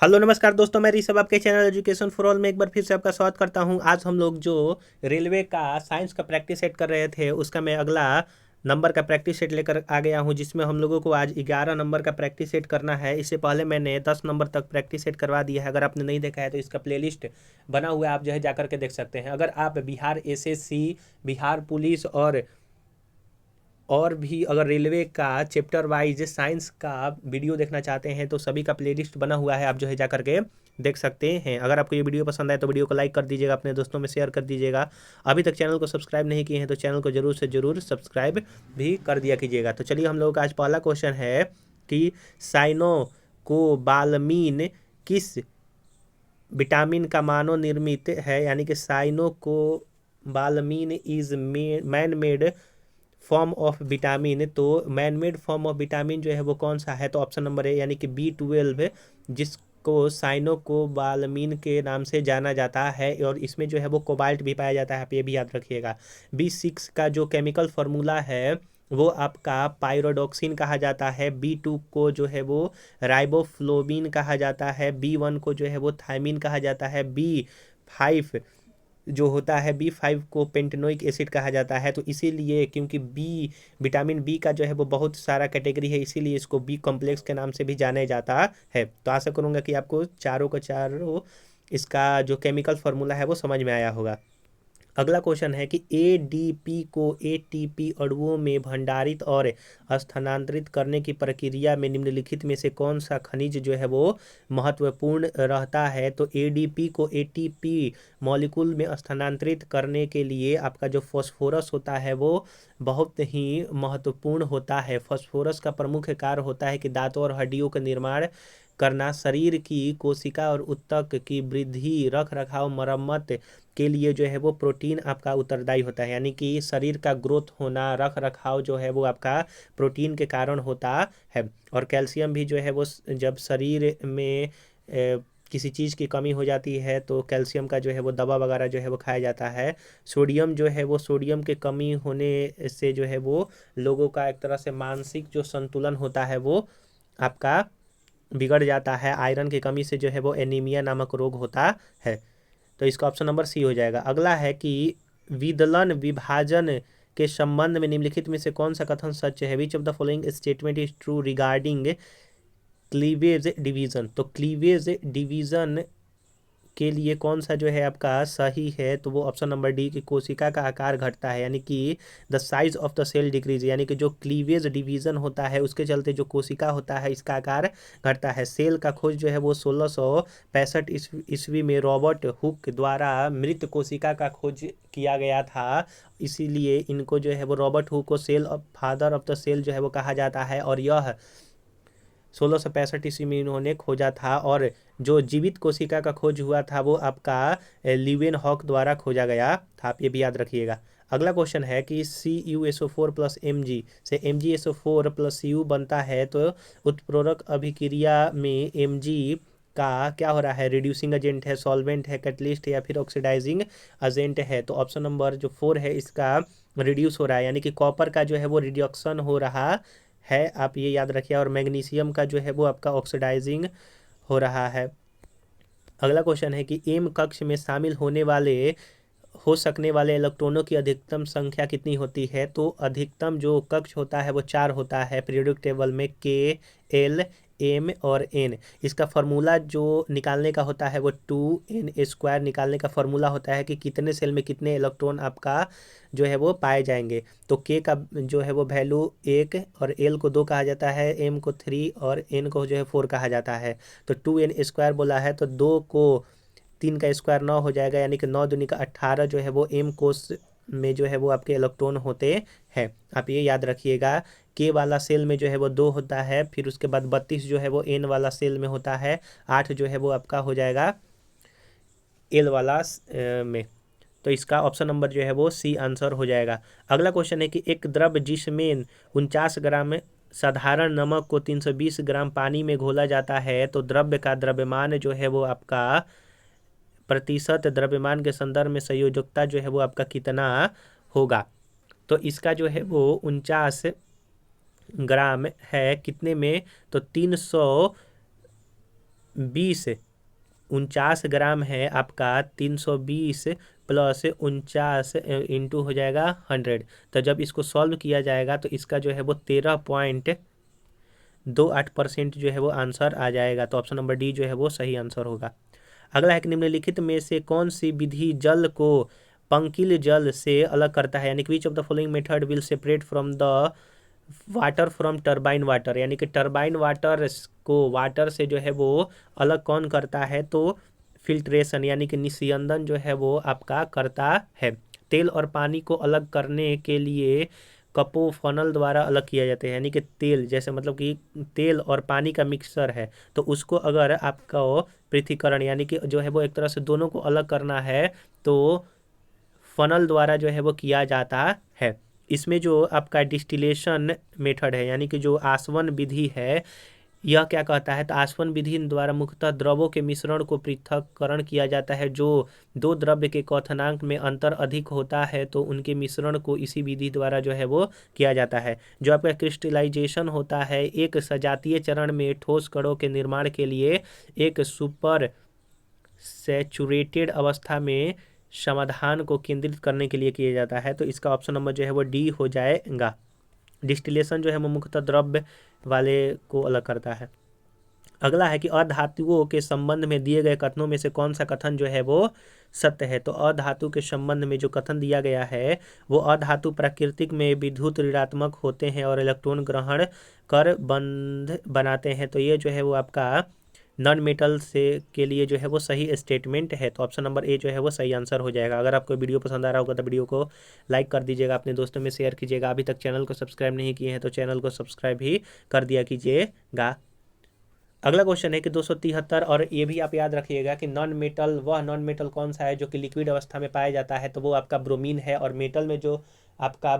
Hello नमस्कार दोस्तों, मैं ऋषभ आपके चैनल एजुकेशन फॉर ऑल में एक बार फिर से आपका स्वागत करता हूं। आज हम लोग जो रेलवे का साइंस का प्रैक्टिस सेट कर रहे थे उसका मैं अगला नंबर का प्रैक्टिस सेट लेकर आ गया हूं, जिसमें हम लोगों को आज 11 नंबर का प्रैक्टिस सेट करना है। इससे पहले मैंने 10 नंबर तक प्रैक्टिस सेट करवा दिया है। अगर आपने नहीं देखा है तो इसका प्लेलिस्ट बना हुआ है, आप जो है जाकर के देख सकते हैं। अगर आप बिहार एसएससी, बिहार पुलिस और भी अगर रेलवे का चैप्टर वाइज साइंस का वीडियो देखना चाहते हैं तो सभी का प्लेलिस्ट बना हुआ है, आप जो है जा करके देख सकते हैं। अगर आपको ये वीडियो पसंद आए तो वीडियो को लाइक कर दीजिएगा, अपने दोस्तों में शेयर कर दीजिएगा। अभी तक चैनल को सब्सक्राइब नहीं किए हैं तो चैनल को जरूर से जरूर सब्सक्राइब भी कर दिया कीजिएगा। तो चलिए, हम लोगों का आज पहला क्वेश्चन है कि साइनो को बालमीन किस विटामिन का मानव निर्मित है, यानी कि cyanocobalamin is man made form of vitamin. तो man made form of vitamin जो है वो कौन सा है, तो ऑप्शन नंबर ए यानी कि B12, जिसको साइनोकोबालामिन के नाम से जाना जाता है। और इसमें जो है वो कोबाल्ट भी पाया जाता है, आप ये भी याद रखिएगा। B6 का जो केमिकल फार्मूला है वो आपका पायरोडॉक्सिन कहा जाता है। B2 को जो है वो राइबोफ्लोबिन कहा जाता है। B1 को जो है वो थायमिन कहा जाता है। B5 जो होता है, B5 को पेंटेनोइक एसिड कहा जाता है। तो इसीलिए, क्योंकि विटामिन बी का जो है वो बहुत सारा कैटेगरी है, इसीलिए इसको बी कॉम्प्लेक्स के नाम से भी जाना जाता है। तो आशा करूंगा कि आपको चारों का चारों इसका जो केमिकल फार्मूला है वो समझ में आया होगा। अगला क्वेश्चन है कि एडीपी को एटीपी अणुओं में भंडारित और स्थानांतरित करने की प्रक्रिया में निम्नलिखित में से कौन सा खनिज जो है वो महत्वपूर्ण रहता है। तो एडीपी को एटीपी मॉलिक्यूल में स्थानांतरित करने के लिए आपका जो फॉस्फोरस होता है वो बहुत ही महत्वपूर्ण होता है। फॉस्फोरस का प्रमुख कार्य होता है कि दांतों और हड्डियों का निर्माण करना, शरीर की कोशिका और ऊतक की वृद्धि, रख रखाव, मरम्मत के लिए जो है वो प्रोटीन आपका उत्तरदायी होता है। यानी कि शरीर का ग्रोथ होना, रख रखाव जो है वो आपका प्रोटीन के कारण होता है। और कैल्शियम भी जो है वो जब शरीर में किसी चीज़ की कमी हो जाती है तो कैल्शियम का जो है वो दवा वगैरह जो है वो खाया जाता है। सोडियम जो है वो, सोडियम के कमी होने से जो है वो लोगों का एक तरह से मानसिक जो संतुलन होता है वो आपका बिगड़ जाता है। आयरन की कमी से जो है वो एनीमिया नामक रोग होता है। तो इसका ऑप्शन नंबर सी हो जाएगा। अगला है कि विदलन विभाजन के संबंध में निम्नलिखित में से कौन सा कथन सच है। Which of the following statement is true regarding cleavage division. तो क्लीवेज डिवीजन के लिए कौन सा जो है आपका सही है, तो वो ऑप्शन नंबर डी की कोशिका का आकार घटता है, यानी कि the size of the cell decrease. यानी कि जो क्लीवेज डिवीजन होता है उसके चलते जो कोशिका होता है इसका आकार घटता है। सेल का खोज जो है वो 1665 ईस्वी में रॉबर्ट हुक द्वारा मृत कोशिका का खोज किया गया था। इसीलिए इनको जो है वो रॉबर्ट हुक को cell of father of the cell जो है वो कहा जाता है। और यह 1665 ईस्वी में इन्होंने खोजा था। और जो जीवित कोशिका का खोज हुआ था वो आपका ल्यूवेन हॉक द्वारा खोजा गया था, आप ये भी याद रखिएगा। अगला क्वेश्चन है कि CuSO4 प्लस Mg से MgSO4 प्लस Cu बनता है, तो उत्प्रेरक अभिक्रिया में Mg का क्या हो रहा है, रिड्यूसिंग एजेंट है, सॉल्वेंट है, कैटलिस्ट है, या फिर ऑक्सीडाइजिंग एजेंट है। तो ऑप्शन नंबर जो 4 है इसका रिड्यूस हो रहा है, यानी कि कॉपर का जो है वो रिडक्शन हो रहा है, आप ये याद रखिए। और मैग्नीशियम का जो है वो आपका ऑक्सीडाइजिंग हो रहा है। अगला क्वेश्चन है कि एम कक्ष में शामिल हो सकने वाले इलेक्ट्रॉनों की अधिकतम संख्या कितनी होती है। तो अधिकतम जो कक्ष होता है वो 4 होता है पीरियोडिक टेबल में, K, L, M और N। इसका फार्मूला जो निकालने का होता है वो 2n² निकालने का फार्मूला होता है कि कितने सेल में कितने इलेक्ट्रॉन आपका जो है वो पाए जाएंगे। तो K का जो है वो वैल्यू 1 और L को 2 कहा जाता है, M को 3 और N को जो है 4 कहा जाता है। तो 2n² बोला है तो 2 को 3 का स्क्वायर 9 हो जाएगा, यानी कि 9 दूनी का 18 जो है वो एम कोस में जो है वो आपके इलेक्ट्रॉन होते हैं। आप ये याद रखिएगा। के वाला सेल में जो है वो 2 होता है, फिर उसके बाद 32 जो है वो एन वाला सेल में होता है, 8 जो है वो आपका हो जाएगा एल वाला में। तो इसका ऑप्शन नंबर जो है वो सी आंसर हो जाएगा। अगला क्वेश्चन है कि एक द्रव जिसमें 49 ग्राम साधारण नमक को 320 ग्राम पानी में घोला जाता है, तो द्रव्य का द्रव्यमान जो है वो आपका प्रतिशत द्रव्यमान के संदर्भ में संयोजकता जो है वो आपका कितना होगा। तो इसका जो है वो 49 ग्राम है कितने में, तो 300 49 ग्राम है आपका 320 प्लस 49 इंटू हो जाएगा 100। तो जब इसको सॉल्व किया जाएगा तो इसका जो है वो 13.28% जो है वो आंसर आ जाएगा। तो ऑप्शन नंबर डी जो है वो सही आंसर होगा। अगला है कि निम्नलिखित में से कौन सी विधि जल को पंकिल जल से अलग करता है, यानी कि which of the following method will separate from the water from turbine water, यानी कि टर्बाइन वाटर को वाटर से जो है वो अलग कौन करता है, तो फिल्ट्रेशन यानी कि निस्यंदन जो है वो आपका करता है। तेल और पानी को अलग करने के लिए कपो फनल द्वारा अलग किया जाता है, यानी कि तेल जैसे मतलब कि तेल और पानी का मिक्सचर है तो उसको अगर आपको पृथक्करण यानी कि जो है वो एक तरह से दोनों को अलग करना है तो फनल द्वारा जो है वो किया जाता है। इसमें जो आपका डिस्टिलेशन मेथड है यानी कि जो आसवन विधि है यह क्या कहता है, तो आसवन विधि द्वारा मुख्यतः द्रवों के मिश्रण को पृथक्करण किया जाता है। जो दो द्रव्य के क्वथनांक में अंतर अधिक होता है तो उनके मिश्रण को इसी विधि द्वारा जो है वो किया जाता है। जो आपका क्रिस्टलाइजेशन होता है एक सजातीय चरण में ठोस कणों के निर्माण के लिए एक सुपर सैचुरेटेड अवस्था में समाधान को केंद्रित करने के लिए किया जाता है। तो इसका ऑप्शन नंबर जो है वो डी हो जाएगा। डिस्टिलेशन जो है वो मुख्यतः द्रव्य वाले को अलग करता है। अगला है कि अधातुओं के संबंध में दिए गए कथनों में से कौन सा कथन जो है वो सत्य है। तो अधातु के संबंध में जो कथन दिया गया है वो अधातु प्राकृतिक में विद्युत ऋणात्मक होते हैं और इलेक्ट्रॉन ग्रहण कर बंध बनाते हैं। तो ये जो है वो आपका नॉन मेटल से के लिए जो है वो सही स्टेटमेंट है। तो ऑप्शन नंबर ए जो है वो सही आंसर हो जाएगा। अगर आपको वीडियो पसंद आ रहा होगा तो वीडियो को लाइक कर दीजिएगा, अपने दोस्तों में शेयर कीजिएगा। अभी तक चैनल को सब्सक्राइब नहीं किए हैं तो चैनल को सब्सक्राइब भी कर दिया कीजिएगा। अगला क्वेश्चन है कि 273, और ये भी आप याद रखिएगा कि नॉन मेटल कौन सा है जो कि लिक्विड अवस्था में पाया जाता है, तो वो आपका ब्रोमीन है। और मेटल में जो आपका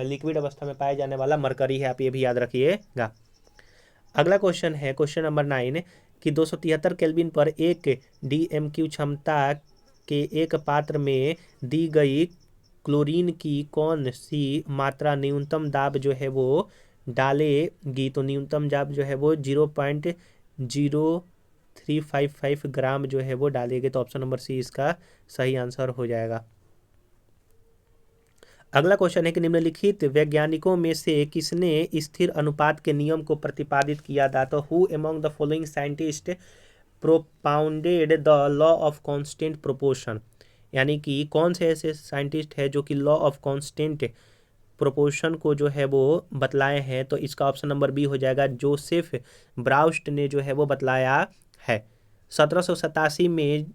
लिक्विड अवस्था में पाया जाने वाला मरकरी है, आप ये भी याद रखिएगा। अगला क्वेश्चन है क्वेश्चन नंबर 9 कि 273 केल्विन पर एक DMQ क्षमता के एक पात्र में दी गई क्लोरीन की कौन सी मात्रा न्यूनतम दाब जो है वो डालेगी। तो न्यूनतम दाब जो है वो 0.0355 ग्राम जो है वो डालेगी। तो ऑप्शन नंबर सी इसका सही आंसर हो जाएगा। अगला क्वेश्चन है कि निम्नलिखित वैज्ञानिकों में से किसने स्थिर अनुपात के नियम को प्रतिपादित किया था। तो who among the following scientist propounded the law of constant proportion, यानी कि कौन से ऐसे साइंटिस्ट है जो कि लॉ ऑफ कांस्टेंट प्रोपोर्शन को जो है वो बतलाए हैं। तो इसका ऑप्शन नंबर बी हो जाएगा। जोसेफ ब्राउस्ट ने जो है वो बतलाया है। 1787 में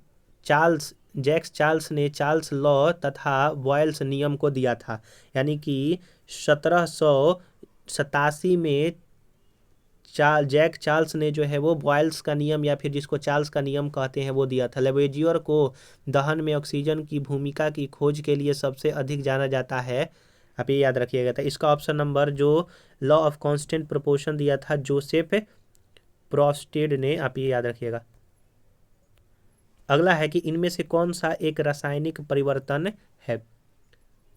जैक्स चार्ल्स ने चार्ल्स लॉ तथा बॉयल्स नियम को दिया था, यानी कि 1787 में जैक चार्ल्स ने जो है वो बॉयल्स का नियम या फिर जिसको चार्ल्स का नियम कहते हैं वो दिया था। लेवेजियर को दहन में ऑक्सीजन की भूमिका की खोज के लिए सबसे अधिक जाना जाता है, आप ये याद रखिएगा। था इसका ऑप्शन नंबर जो लॉ ऑफ कांस्टेंट प्रोपोर्शन दिया था जोसेफ ब्राउस्टेड ने, आप ये याद रखिएगा। अगला है कि इनमें से कौन सा एक रासायनिक परिवर्तन है।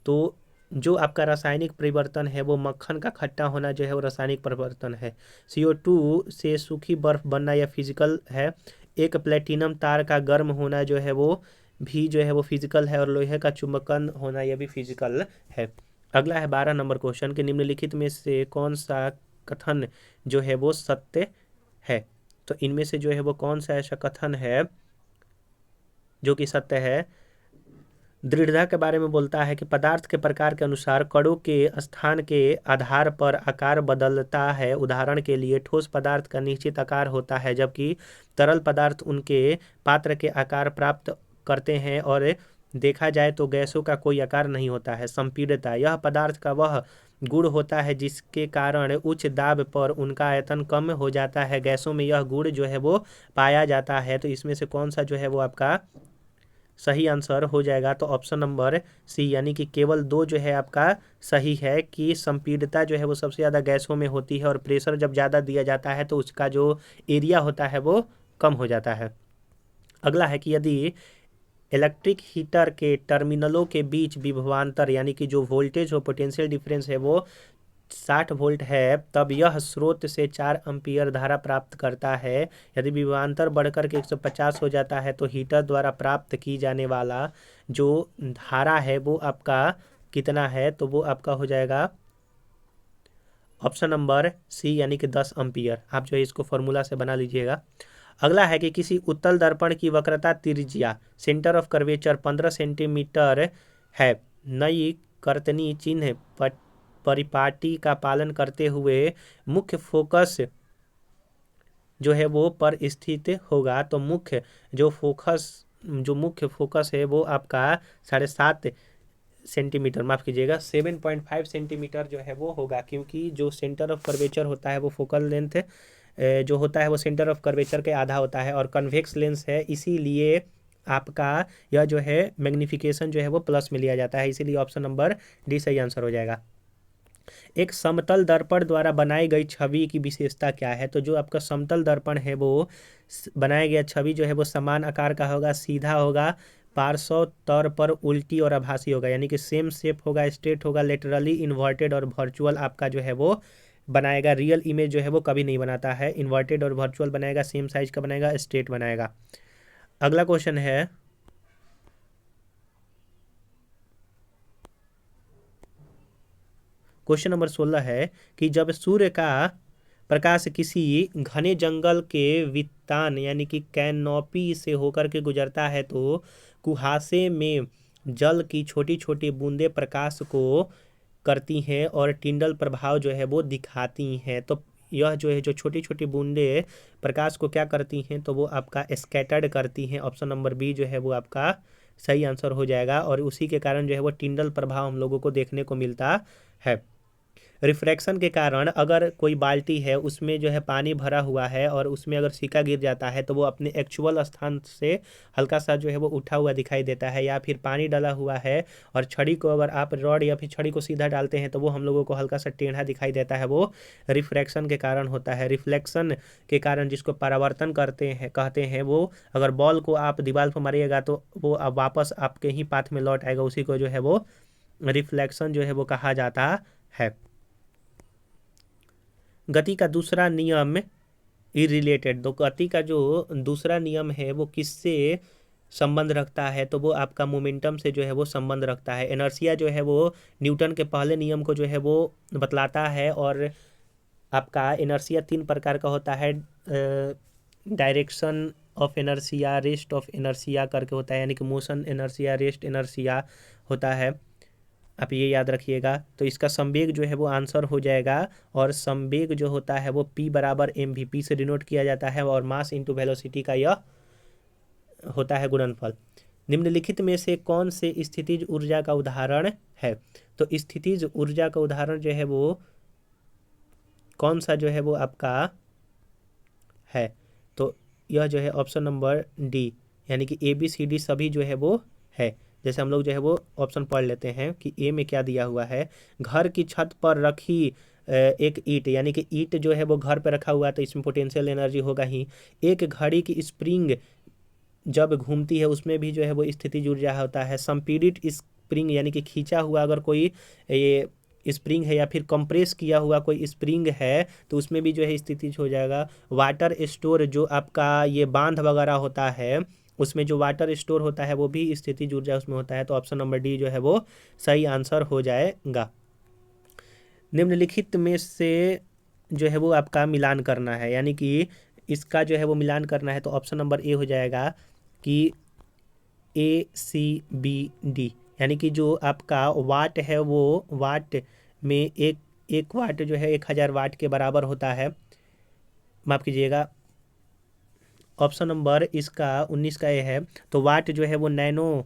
तो जो आपका रासायनिक परिवर्तन है वो मक्खन का खट्टा होना जो है वो रासायनिक परिवर्तन है। CO2 से सूखी बर्फ बनना या फिजिकल है। एक प्लेटिनम तार का गर्म होना जो है वो भी जो है वो फिजिकल है। और लोहे का चुंबकन होना यह भी फिजिकल है। अगला है 12 नंबर क्वेश्चन कि निम्नलिखित में से कौन सा कथन जो है वो सत्य है। तो इनमें से जो है वो कौन सा ऐसा कथन है जो कि सत्य है। दृढ़ता के बारे में बोलता है कि पदार्थ के प्रकार के अनुसार कणों के स्थान के आधार पर आकार बदलता है। उदाहरण के लिए ठोस पदार्थ का निश्चित आकार होता है जबकि तरल पदार्थ उनके पात्र के आकार प्राप्त करते हैं। और देखा जाए तो गैसों का कोई आकार नहीं होता है। संपीड़ितता, यह पदार्थ का वह गुण होता है जिसके कारण उच्च दाब पर उनका आयतन कम हो जाता है। गैसों में यह गुण जो है वो पाया जाता है। तो इसमें से कौन सा जो है वो आपका सही आंसर हो जाएगा। तो ऑप्शन नंबर सी, यानी कि केवल 2 जो है आपका सही है कि संपीड़ितता जो है वो सबसे ज़्यादा गैसों में होती है और प्रेशर जब ज़्यादा दिया जाता है तो उसका जो एरिया होता है वो कम हो जाता है। अगला है कि यदि इलेक्ट्रिक हीटर के टर्मिनलों के बीच विभवांतर यानी कि जो वोल्टेज और पोटेंशियल डिफरेंस है वो 60 वोल्ट है तब यह स्रोत से 4 एम्पीयर धारा प्राप्त करता है। यदि विभवांतर बढ़कर के 150 हो जाता है तो हीटर द्वारा प्राप्त की जाने वाला जो धारा है वो आपका कितना है, तो वो आपका हो जाएगा ऑप्शन नंबर सी यानी कि 10 एम्पीयर। आप जो है इसको फॉर्मूला से बना लीजिएगा। अगला है कि किसी उत्तल दर्पण की वक्रता त्रिज्या सेंटर ऑफ कर्वेचर 15 सेंटीमीटर है। नई कर्तनी चिन्ह परिपाटी का पालन करते हुए मुख्य फोकस जो है वो पर स्थित होगा। तो मुख्य फोकस है वो आपका 7.5 सेंटीमीटर, माफ़ कीजिएगा 7.5 सेंटीमीटर जो है वो होगा, क्योंकि जो सेंटर ऑफ कर्वेचर होता है वो फोकल लेंथ जो होता है वो सेंटर ऑफ कर्वेचर के आधा होता है और कन्वेक्स लेंस है, इसीलिए आपका यह जो है मैग्नीफिकेशन जो है वो प्लस में लिया जाता है, इसीलिए ऑप्शन नंबर डी सही आंसर हो जाएगा। एक समतल दर्पण द्वारा बनाई गई छवि की विशेषता क्या है? तो जो आपका समतल दर्पण है वो बनाया गया छवि जो है वो समान आकार का होगा, सीधा होगा, पार्श्व तौर पर उल्टी और आभासी होगा, यानी कि सेम शेप होगा, स्ट्रेट होगा, लेटरली इन्वर्टेड और वर्चुअल आपका जो है वो बनाएगा। रियल इमेज जो है वो कभी नहीं बनाता है, इन्वर्टेड और वर्चुअल बनाएगा, सेम साइज का बनाएगा, स्ट्रेट बनाएगा। अगला क्वेश्चन है क्वेश्चन नंबर 16 है कि जब सूर्य का प्रकाश किसी घने जंगल के वितान यानी कि कैनोपी से होकर के गुजरता है तो कुहासे में जल की छोटी छोटी बूंदें प्रकाश को करती हैं और टिंडल प्रभाव जो है वो दिखाती हैं। तो यह जो है जो छोटी छोटी बूंदें प्रकाश को क्या करती हैं, तो वो आपका स्कैटर्ड करती हैं। ऑप्शन नंबर बी जो है वो आपका सही आंसर हो जाएगा और उसी के कारण जो है वो टिंडल प्रभाव हम लोगों को देखने को मिलता है। रिफ्रैक्शन के कारण अगर कोई बाल्टी है उसमें जो है पानी भरा हुआ है और उसमें अगर सिक्का गिर जाता है तो वो अपने एक्चुअल स्थान से हल्का सा जो है वो उठा हुआ दिखाई देता है, या फिर पानी डाला हुआ है और छड़ी को अगर आप रॉड या फिर छड़ी को सीधा डालते हैं तो वो हम लोगों को हल्का सा टेढ़ा दिखाई देता है, वो रिफ्रैक्शन के कारण होता है। रिफ्लेक्शन के कारण जिसको परावर्तन कहते हैं वो अगर बॉल को आप दीवार पर मारिएगा तो वो अब वापस आपके ही पाथ में लौट आएगा, उसी को जो है वो रिफ्लेक्शन जो है वो कहा जाता है। गति का दूसरा नियम इरिलेटेड, तो गति का जो दूसरा नियम है वो किससे संबंध रखता है, तो वो आपका मोमेंटम से जो है वो संबंध रखता है। इनर्शिया जो है वो न्यूटन के पहले नियम को जो है वो बतलाता है और आपका इनर्शिया 3 प्रकार का होता है। Direction of inertia, rest of inertia करके होता है, यानी कि मोशन इनर्शिया, रेस्ट इनर्शिया होता है, आप ये याद रखिएगा। तो इसका संवेग जो है वो आंसर हो जाएगा और संवेग जो होता है वो P बराबर mv से डिनोट किया जाता है और मास इंटू वेलोसिटी का यह होता है गुणनफल। निम्नलिखित में से कौन से स्थितिज ऊर्जा का उदाहरण है? तो स्थितिज ऊर्जा का उदाहरण जो है वो कौन सा जो है वो आपका है, तो यह जो है ऑप्शन नंबर डी यानी कि ABCD सभी जो है वो है। जैसे हम लोग जो है वो ऑप्शन पढ़ लेते हैं कि ए में क्या दिया हुआ है। घर की छत पर रखी एक ईंट, यानी कि ईंट जो है वो घर पर रखा हुआ है तो इसमें पोटेंशियल एनर्जी होगा ही। एक घड़ी की स्प्रिंग जब घूमती है उसमें भी जो है वो स्थितिज ऊर्जा होता है। संपीड़ित स्प्रिंग यानी कि खींचा हुआ अगर कोई ये स्प्रिंग है या फिर कंप्रेस किया हुआ कोई स्प्रिंग है तो उसमें भी जो है स्थितिज हो जाएगा। वाटर स्टोर जो आपका ये बांध वगैरह होता है उसमें जो वाटर स्टोर होता है वो भी स्थितिज ऊर्जा उसमें होता है, तो ऑप्शन नंबर डी जो है वो सही आंसर हो जाएगा। निम्नलिखित में से जो है वो आपका मिलान करना है, यानी कि इसका जो है वो मिलान करना है, तो ऑप्शन नंबर ए हो जाएगा कि ACBD, यानी कि जो आपका वाट है वो वाट में एक वाट जो है 1000 वाट के बराबर होता है। माफ़ कीजिएगा ऑप्शन नंबर इसका 19 का ये है। तो वाट जो है वो नैनो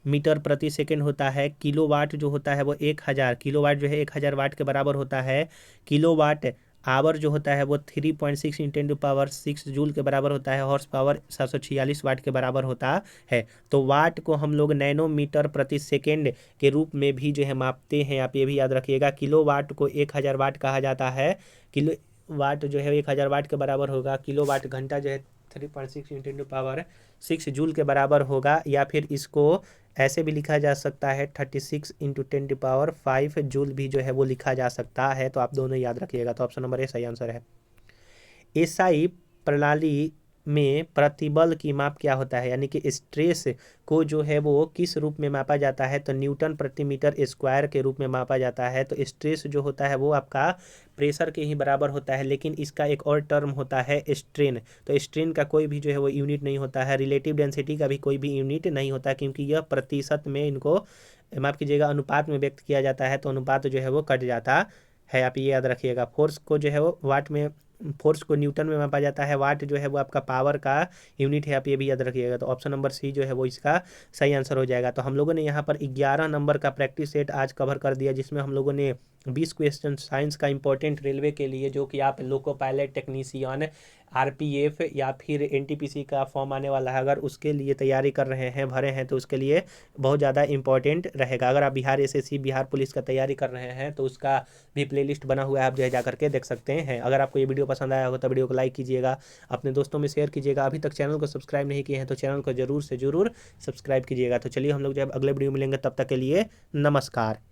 मीटर प्रति सेकेंड होता है। किलो वाट जो होता है वो 1000 किलो वाट जो है 1000 वाट के बराबर होता है। किलो वाट आवर जो होता है वो 3.6 × 10⁻⁶ जूल के बराबर होता है। हॉर्स पावर 746 वाट के बराबर होता है। तो वाट को हम लोग नैनोमीटर प्रति सेकेंड के रूप में भी जो है मापते हैं, आप ये भी याद रखिएगा। किलो वाट को 1000 वाट कहा जाता है। किलो वाट जो है 1000 वाट के बराबर होगा। किलो वाट घंटा जो है 3.6 × 10⁻6 जूल के बराबर होगा, या फिर इसको ऐसे भी लिखा जा सकता है 36 × 10⁵ जूल भी जो है वो लिखा जा सकता है। तो आप दोनों याद रखिएगा। तो ऑप्शन नंबर ए सही आंसर है। एसआई प्रणाली में प्रतिबल की माप क्या होता है, यानी कि स्ट्रेस को जो है वो किस रूप में मापा जाता है, तो न्यूटन प्रति मीटर स्क्वायर के रूप में मापा जाता है। तो स्ट्रेस जो होता है वो आपका प्रेशर के ही बराबर होता है, लेकिन इसका एक और टर्म होता है स्ट्रेन। तो स्ट्रेन का कोई भी जो है वो यूनिट नहीं होता है, रिलेटिव डेंसिटी का भी कोई भी यूनिट नहीं होता, क्योंकि यह प्रतिशत में इनको माफ कीजिएगा अनुपात में व्यक्त किया जाता है। तो अनुपात जो है वो कट जाता है, आप ये याद रखिएगा। फोर्स को जो है वो वाट में, फोर्स को न्यूटन में मापा जाता है, वाट जो है वो आपका पावर का यूनिट है, आप ये भी याद रखिएगा। तो ऑप्शन नंबर सी जो है वो इसका सही आंसर हो जाएगा। तो हम लोगों ने यहाँ पर 11 नंबर का प्रैक्टिस सेट आज कवर कर दिया, जिसमें हम लोगों ने 20 क्वेश्चन साइंस का इंपॉर्टेंट रेलवे के लिए, जो कि आप लोको पायलट टेक्नीशियन, आरपीएफ या फिर एनटीपीसी का फॉर्म आने वाला है, अगर उसके लिए तैयारी कर रहे हैं, भरे हैं, तो उसके लिए बहुत ज़्यादा इंपॉर्टेंट रहेगा। अगर आप बिहार एसएससी, बिहार पुलिस का तैयारी कर रहे हैं तो उसका भी प्लेलिस्ट बना हुआ है, आप जो है जा करके देख सकते हैं। अगर आपको ये वीडियो पसंद आया हो तो वीडियो को लाइक कीजिएगा, अपने दोस्तों में शेयर कीजिएगा। अभी तक चैनल को सब्सक्राइब नहीं किए हैं तो चैनल को जरूर से जरूर सब्सक्राइब कीजिएगा। तो चलिए हम लोग जब अगले वीडियो मिलेंगे, तब तक के लिए नमस्कार।